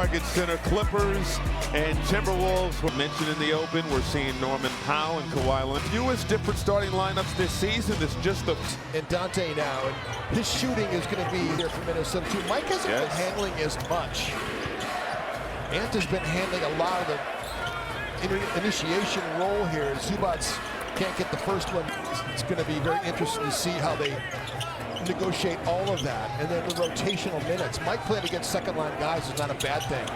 Target Center. Clippers and Timberwolves were mentioned in the open. We're seeing Norman Powell and Kawhi Leonard. Fewest different starting lineups this season. It's just the... And Dante now, and his shooting is going to be here for Minnesota too. Mike hasn't been handling as much. Ant has been handling a lot of the initiation role here. Zubac can't get the first one. It's going to be very interesting to see how they negotiate all of that. And then the rotational minutes. Mike playing against second-line guys is not a bad thing.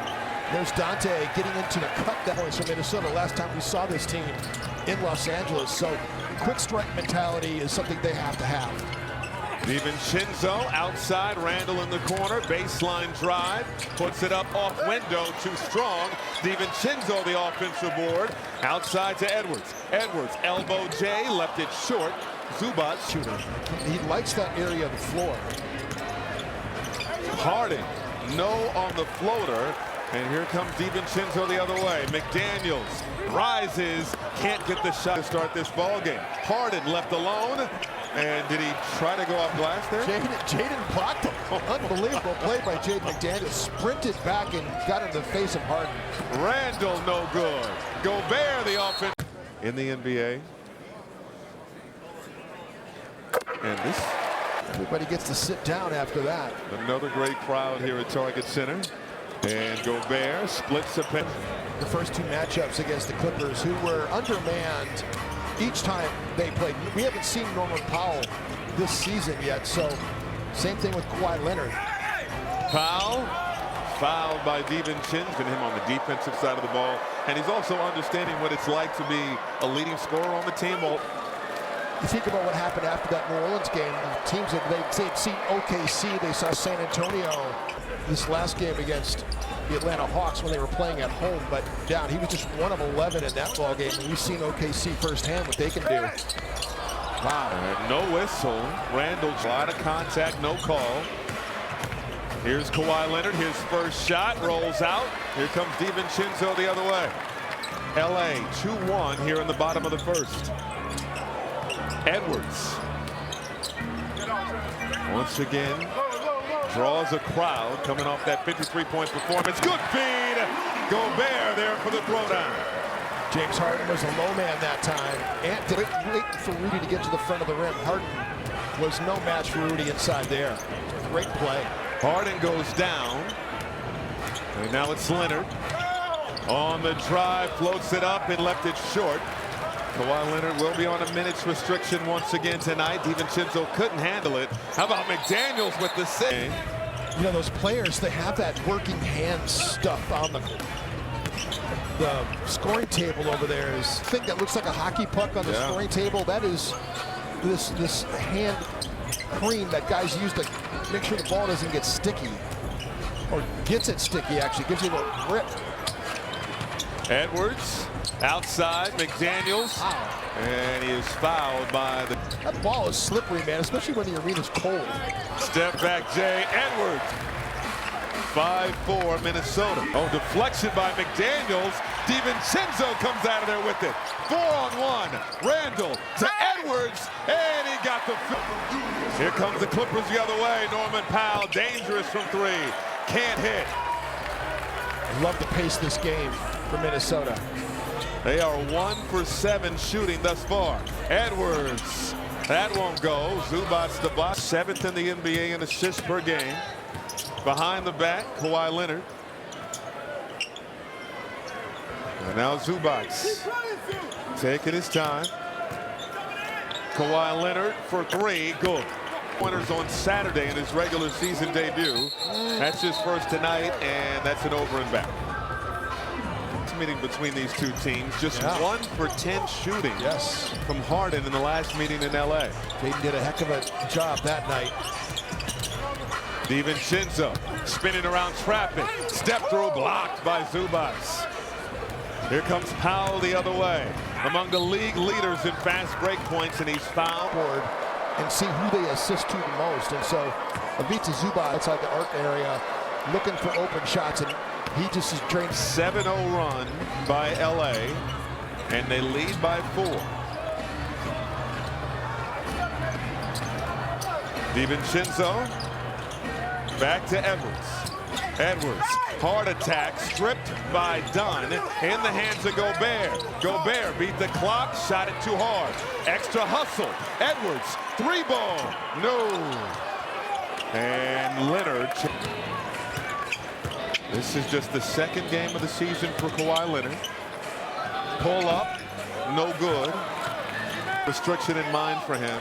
There's Dante getting into the cut points from Minnesota. Last time we saw this team in Los Angeles. So quick strike mentality is something they have to have. DiVincenzo outside, Randall in the corner, baseline drive, puts it up off window, too strong. DiVincenzo the offensive board, outside to Edwards. Edwards, elbow J, left it short. Zubac shooter. He likes that area of the floor. Harden, no on the floater, and here comes DiVincenzo the other way. McDaniels rises, can't get the shot to start this ball game. Harden left alone. And did he try to go off glass there? Jaden blocked him. Unbelievable play by Jaden McDaniels. Sprinted back and got in the face of Harden. Randall no good. Gobert the offense in the NBA. And this. Everybody gets to sit down after that. Another great crowd here at Target Center. And Gobert splits the pen. The first two matchups against the Clippers, who were undermanned each time they played. We haven't seen Norman Powell this season yet, so same thing with Kawhi Leonard. Powell fouled by DiVincenzo, and him on the defensive side of the ball, and he's also understanding what it's like to be a leading scorer on the team. Well, you think about what happened after that New Orleans game. Teams that they'd seen OKC, they saw San Antonio this last game against the Atlanta Hawks when they were playing at home, but down. He was just 1 of 11 in that ball game. And we've seen OKC firsthand what they can do. Wow. And no whistle. Randall, a lot of contact, no call. Here's Kawhi Leonard, his first shot, rolls out. Here comes DiVincenzo the other way. LA 2-1 here in the bottom of the first. Edwards. Once again, draws a crowd coming off that 53-point performance. Good feed. Gobert there for the throwdown. James Harden was a low man that time. Ant did it wait for Rudy to get to the front of the rim. Harden was no match for Rudy inside there. Great play. Harden goes down. And now it's Leonard. On the drive, floats it up and left it short. Kawhi Leonard will be on a minutes restriction once again tonight. DiVincenzo couldn't handle it. How about McDaniels with the save? You know, those players, they have that working hand stuff on the scoring table over there. Is thing that looks like a hockey puck on the scoring table. That is this hand cream that guys use to make sure the ball doesn't get sticky, or gets it sticky. Actually, gives you a little grip. Edwards outside, McDaniels, and he is fouled by the... That ball is slippery, man, especially when the arena's cold. Step back, Jay. Edwards. 5-4 Minnesota. Oh, deflection by McDaniels. DiVincenzo comes out of there with it. 4-on-1. Randall to Edwards, and he got the... Here comes the Clippers the other way. Norman Powell, dangerous from three. Can't hit. I love to pace this game for Minnesota. They are 1 for 7 shooting thus far. Edwards, that won't go. Zubac the block, 7th in the NBA in assists per game. Behind the back, Kawhi Leonard. And now Zubac taking his time. Kawhi Leonard for 3, good. Pointers on Saturday in his regular season debut. That's his first tonight, and that's an over and back. Meeting between these two teams, just 1 for 10 shooting from Harden in the last meeting in LA. Jaden did a heck of a job that night. DiVincenzo spinning around traffic, step through blocked by Zubac. Here comes Powell the other way, among the league leaders in fast break points, and he's fouled. And see who they assist to the most, and so Ivica Zubac outside the arc area looking for open shots, and he just is drained. 7-0 run by LA, and they lead by 4. DiVincenzo back to Edwards. Edwards Hard attack, stripped by Dunn, in the hands of Gobert. Gobert beat the clock, shot it too hard. Extra hustle, Edwards, 3-ball, no. And Leonard. This is just the second game of the season for Kawhi Leonard. Pull up, no good. Restriction in mind for him.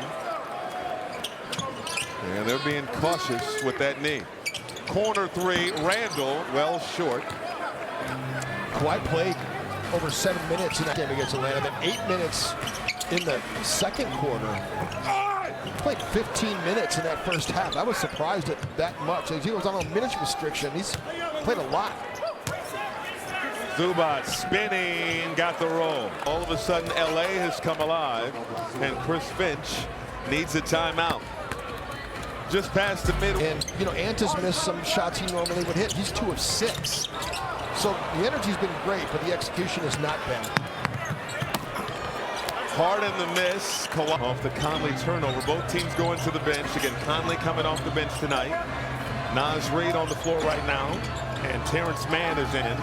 And they're being cautious with that knee. Corner three, Randall, well short. Kawhi played over 7 minutes in that game against Atlanta, then 8 minutes in the second quarter. He played 15 minutes in that first half. I was surprised at that much. He was on a minutes restriction. He's played a lot. Zubac spinning, got the roll. All of a sudden, LA has come alive, and Chris Finch needs a timeout. Just past the middle. And, you know, Anta's missed some shots he normally would hit. He's 2 of 6. So the energy's been great, but the execution has not been. Hard in the miss. Off the Conley turnover. Both teams going to the bench. Again, Conley coming off the bench tonight. Naz Reid on the floor right now. And Terrence Mann is in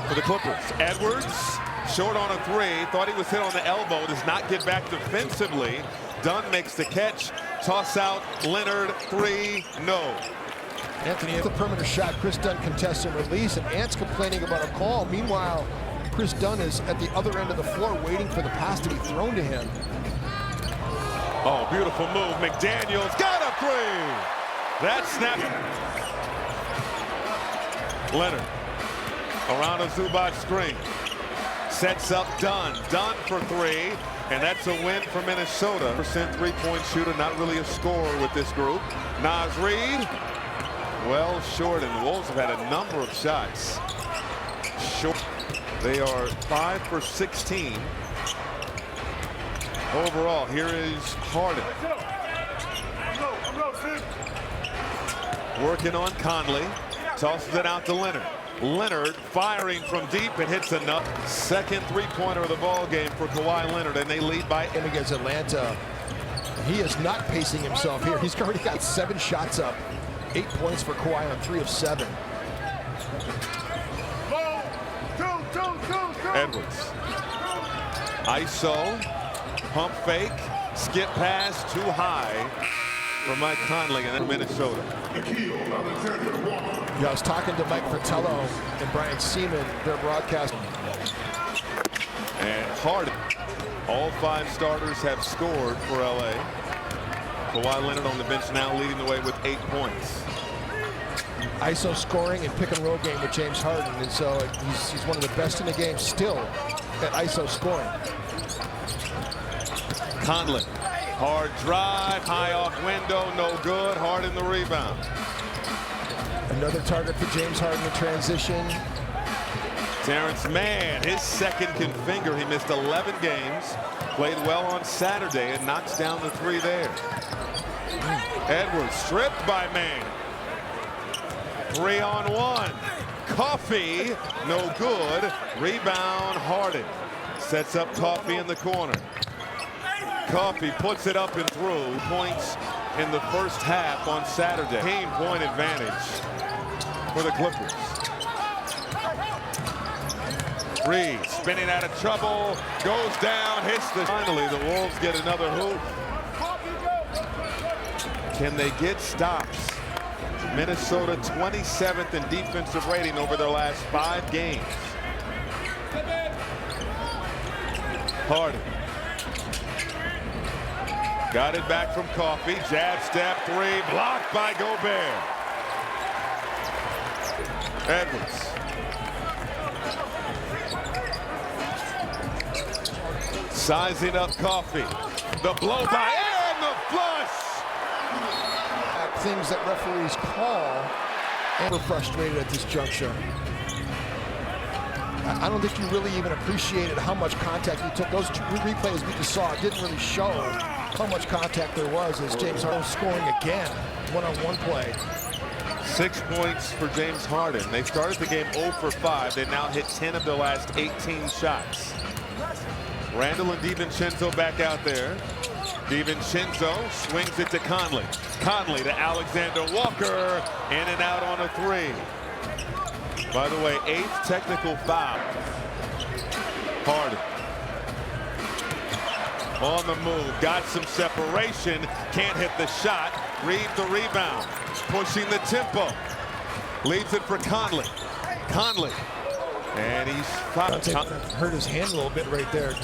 for the Clippers. Edwards, short on a 3. Thought he was hit on the elbow. Does not get back defensively. Dunn makes the catch. Toss out, Leonard, 3, no. Anthony, the perimeter shot. Chris Dunn contests and release, and Ant's complaining about a call. Meanwhile, Chris Dunn is at the other end of the floor waiting for the pass to be thrown to him. Oh, beautiful move. McDaniels got a 3. That snap. Leonard around a Zubac screen. Sets up Dunn. Dunn for 3. And that's a win for Minnesota. Percent three-point shooter, not really a scorer with this group. Naz Reid, well short, and the Wolves have had a number of shots. Short. They are 5 for 16. Overall, here is Harden. Working on Conley. Tosses it out to Leonard. Leonard firing from deep and hits enough. Second three-pointer of the ball game for Kawhi Leonard, and they lead by him against Atlanta. He is not pacing himself here. He's already got 7 shots up. 8 points for Kawhi on 3 of 7. Edwards. ISO. Pump fake. Skip pass too high for Mike Conley and then Minnesota. Yeah, I was talking to Mike Fratello and Brian Seaman, their broadcast. And Harden. All 5 starters have scored for LA. Kawhi Leonard on the bench now leading the way with 8 points. ISO scoring and pick and roll game with James Harden, and so he's one of the best in the game still at ISO scoring. Conley. Hard drive, high off window, no good. Harden the rebound. Another target for James Harden in transition. Terrence Mann, his second finger. He missed 11 games. Played well on Saturday and knocks down the 3 there. Edwards stripped by Mann. 3-on-1. Coffee, no good. Rebound, Harden. Sets up Coffee in the corner. Coffee puts it up and through. Points in the first half on Saturday. 18-point advantage for the Clippers. Reid spinning out of trouble, goes down, hits the. Finally, the Wolves get another hoop. Can they get stops? Minnesota 27th in defensive rating over their last 5 games. Harden. Got it back from Coffee. Jab step 3, blocked by Gobert. Edwards. Sizing up Coffee. The blow by and the flush. Things that referees call, and we're frustrated at this juncture. I don't think you really even appreciated how much contact he took. Those 2 replays we just saw didn't really show how much contact there was as James Harden scoring again. One-on-one play. 6 points for James Harden. They started the game 0 for 5. They now hit 10 of their last 18 shots. Randall and DiVincenzo back out there. DiVincenzo swings it to Conley. Conley to Alexander Walker. In and out on a 3. By the way, 8th technical foul. Harden. On the move, got some separation, can't hit the shot. Reed the rebound, pushing the tempo. Leaves it for Conley. Conley. And he's hurt his hand a little bit right there,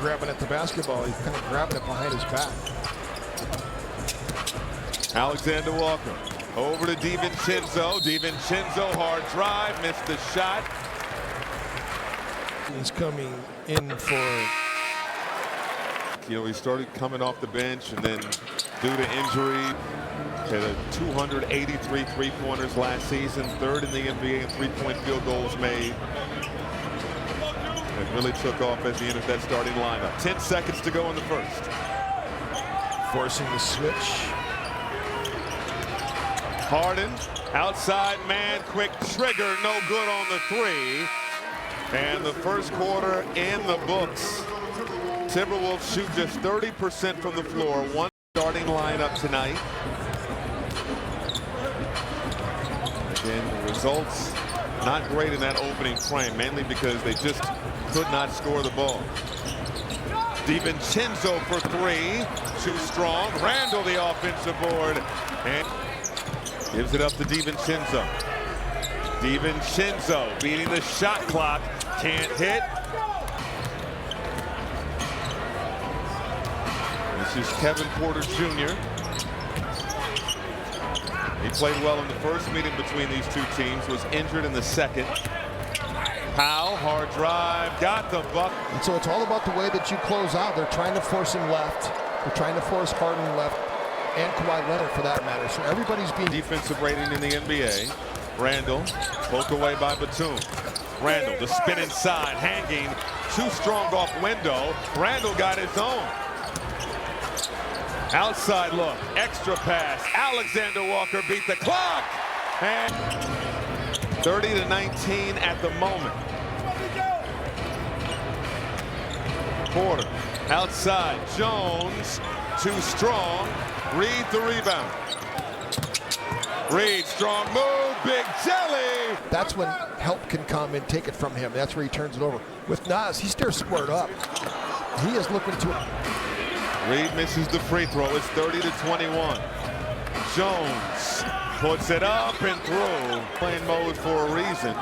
grabbing at the basketball. He's kind of grabbing it behind his back. Alexander Walker over to DiVincenzo. DiVincenzo, hard drive, missed the shot. He's coming in for... You know, he started coming off the bench, and then due to injury, had a 283 three-pointers last season, 3rd in the NBA in three-point field goals made. It really took off as he entered that starting lineup. 10 seconds to go in the first. Forcing the switch. Harden, outside man, quick trigger, no good on the 3. And the first quarter in the books. Timberwolves shoot just 30% from the floor. One starting lineup tonight. Again, the results not great in that opening frame, mainly because they just could not score the ball. DiVincenzo for 3, too strong. Randle the offensive board and gives it up to DiVincenzo. DiVincenzo beating the shot clock, can't hit. This is Kevin Porter Jr. He played well in the first meeting between these two teams, was injured in the second. Powell, hard drive, got the buck. And so it's all about the way that you close out. They're trying to force him left. They're trying to force Harden left, and Kawhi Leonard for that matter. So everybody's being... Defensive rating in the NBA. Randle, poked away by Batum. Randle, the spin inside, hanging, too strong off window. Randle got his own. Outside look, extra pass. Alexander Walker beat the clock. And 30-19 at the moment. Porter, outside, Jones, too strong. Reed the rebound. Reed, strong move, big jelly. That's when help can come and take it from him. That's where he turns it over. With Nas, he's still squared up. He is looking to... Reed misses the free throw. It's 30-21. Jones puts it up and through. Playing mode for a reason.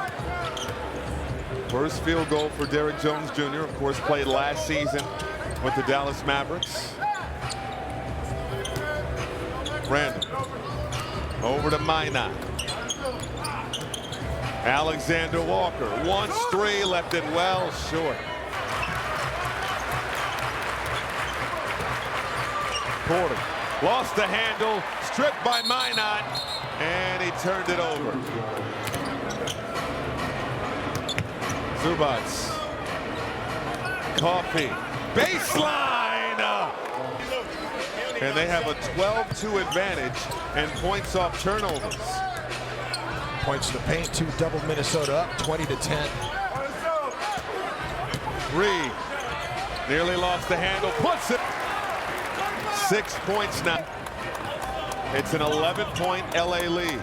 First field goal for Derrick Jones Jr. Of course, played last season with the Dallas Mavericks. Randle over to Minot. Alexander Walker wants 3, left it well short. Porter lost the handle, stripped by Minot, and he turned it over. Zubac, Coffee, baseline, and they have a 12-2 advantage and points off turnovers. Points to the paint, 2 double Minnesota up, 20-10. Reed nearly lost the handle, puts it. 6 points now. It's an 11-point LA lead.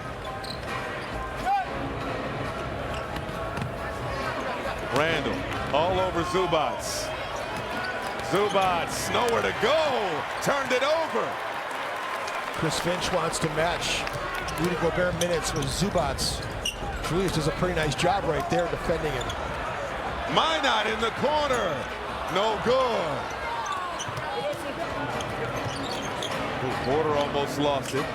Randle all over Zubac. Zubac, nowhere to go. Turned it over. Chris Finch wants to match Rudy Gobert minutes with Zubac. Julius does a pretty nice job right there defending him. Minot in the corner. No good. Porter almost lost it.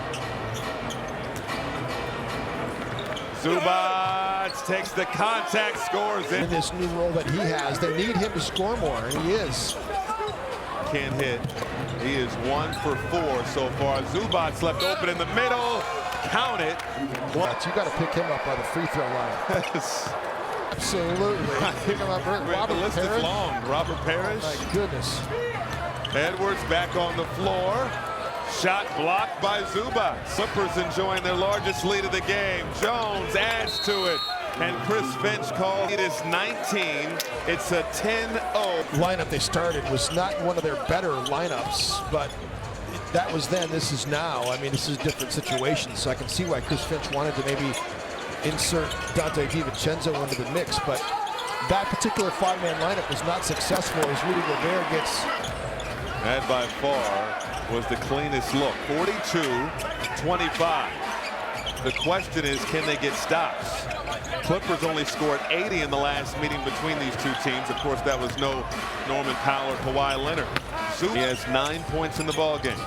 Zubac takes the contact, scores it. In this new role that he has, they need him to score more, and he is. Can't hit. He is 1 for 4 so far. Zubac left open in the middle. Count it. You got to pick him up by the free throw line. Yes. Absolutely. Pick him up. The list is long. Robert Parrish. My goodness. Edwards back on the floor. Shot blocked by Zubac. Clippers enjoying their largest lead of the game. Jones adds to it. And Chris Finch called it is 19. It's a 10-0. Lineup they started was not one of their better lineups, but that was then. This is now. I mean, this is a different situation. So I can see why Chris Finch wanted to maybe insert Dante DiVincenzo into the mix, but that particular five-man lineup was not successful as Rudy Gobert gets. That by far was the cleanest look. 42-25. The question is, can they get stops? Clippers only scored 80 in the last meeting between these two teams. Of course, that was no Norman Powell or Kawhi Leonard. He has 9 points in the ball game.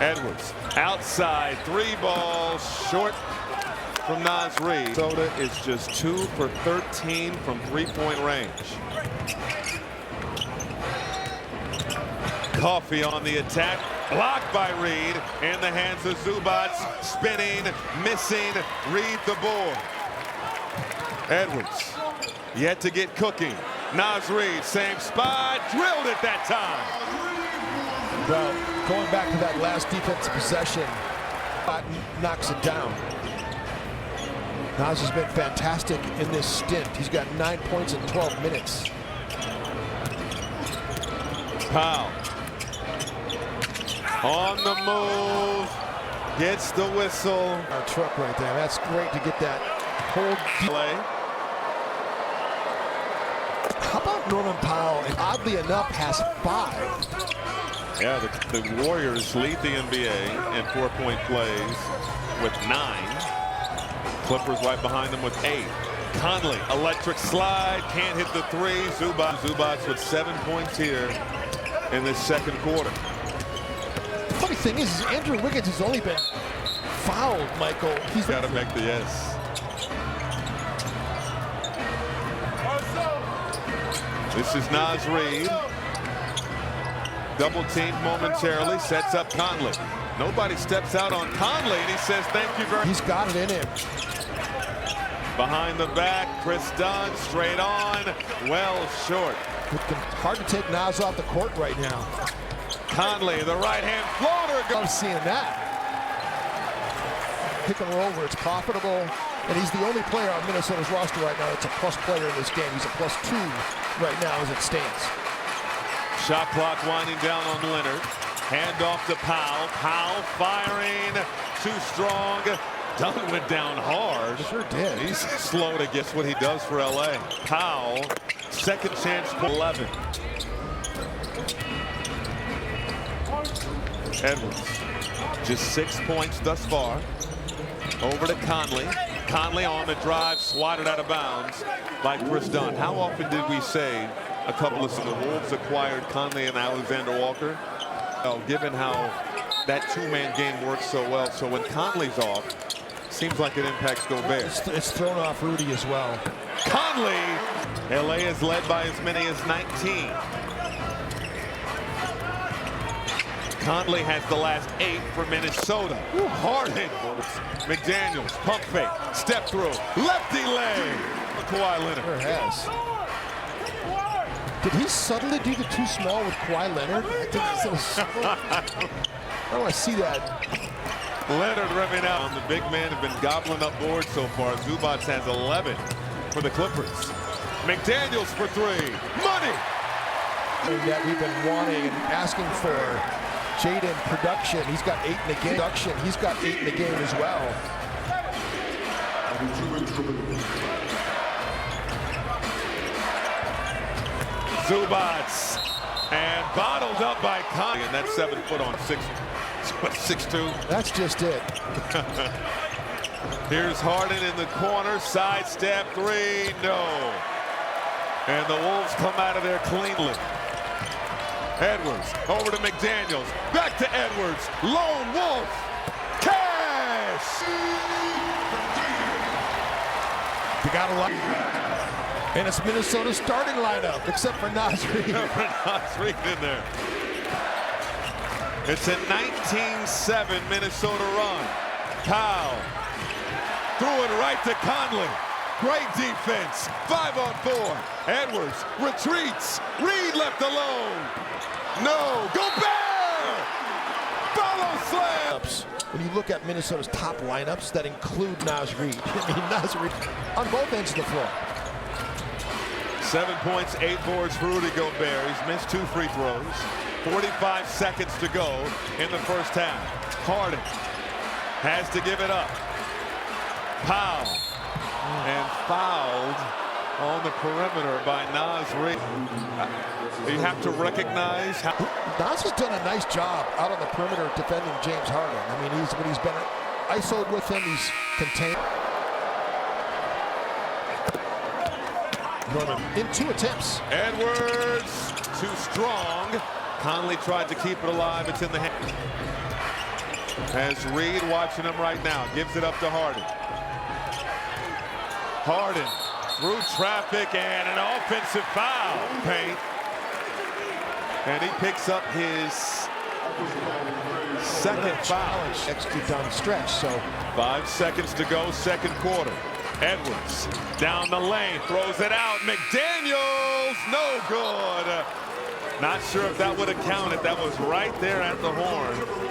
Edwards outside, 3 balls short from Naz Reid. Minnesota is just 2 for 13 from three-point range. Coffee on the attack, blocked by Reid, in the hands of Zubac, spinning, missing, Reid the board. Edwards yet to get cooking. Naz Reid, same spot, drilled it that time. Well, going back to that last defensive possession, knocks it down. Naz has been fantastic in this stint. He's got 9 points in 12 minutes. Powell on the move, gets the whistle. Our truck right there. That's great to get that hold. Play. How about Norman Powell? And oddly enough, has 5. Yeah, the Warriors lead the NBA in 4-point plays with 9. Clippers right behind them with 8. Conley, electric slide, can't hit the 3. Zubac with 7 points here in this second quarter. The funny thing is Andrew Wiggins has only been fouled, Michael. He's got to make the yes. This is Naz Reid. Double teamed momentarily, sets up Conley. Nobody steps out on Conley, and he says, thank you very much. He's got it in him. Behind the back, Chris Dunn, straight on, well short. Hard to take Naz off the court right now. Conley, the right-hand floater. I'm seeing that. Pick and roll where it's profitable, and he's the only player on Minnesota's roster right now that's a plus player in this game. He's a +2 right now as it stands. Shot clock winding down on Leonard. Hand off to Powell. Powell firing, too strong. Dunn went down hard. Sure did. He's slow to guess what he does for LA. Powell, second chance for 11. Edwards, just 6 points thus far. Over to Conley. Conley on the drive, swatted out of bounds by Chris Dunn. How often did we say a couple of the Wolves acquired Conley and Alexander Walker? Well, given how that two-man game works so well, so when Conley's off, seems like it impacts Gobert. It's thrown off Rudy as well. Conley, LA is led by as many as 19. Conley has the last 8 for Minnesota. Ooh, hard hit. McDaniels, pump fake, step through, lefty leg. Kawhi Leonard. Sure has. Did he suddenly do the too small with Kawhi Leonard? I don't want to see that. Leonard revving out. The big men have been gobbling up boards so far. Zubac has 11 for the Clippers. McDaniels for 3. Money! That we've been wanting and asking for. Jaden production. He's got 8 in the game. He's got 8 in the game as well. Zubac and bottled up by Conley, and that's 7 foot on 6'2". That's just it. Here's Harden in the corner, sidestep 3, no. And the Wolves come out of there cleanly. Edwards over to McDaniels, back to Edwards, lone wolf, cash. You gotta like. And it's Minnesota's starting lineup, except for Naz Reid. Naz Reid in there. It's a 19-7 Minnesota run. Powell threw it right to Conley. Great defense. 5-on-4. Edwards retreats. Reid left alone. No. Gobert! Follow slam. When you look at Minnesota's top lineups that include Naz Reid, I mean Naz Reid on both ends of the floor. 7 points, 8 boards for Rudy Gobert. He's missed 2 free throws. 45 seconds to go in the first half. Harden has to give it up. Powell. And fouled on the perimeter by Naz Reid. You have to recognize how Naz has done a nice job out on the perimeter defending James Harden. I mean, when he's been ISO'd with him, he's contained. In 2 attempts. Edwards too strong. Conley tried to keep it alive. It's in the hand. As Reid watching him right now, gives it up to Harden. Harden through traffic and an offensive foul. Paint. And he picks up his second foul. Execute down the stretch. So 5 seconds to go, second quarter. Edwards down the lane, throws it out. McDaniels, no good. Not sure if that would have counted. That was right there at the horn.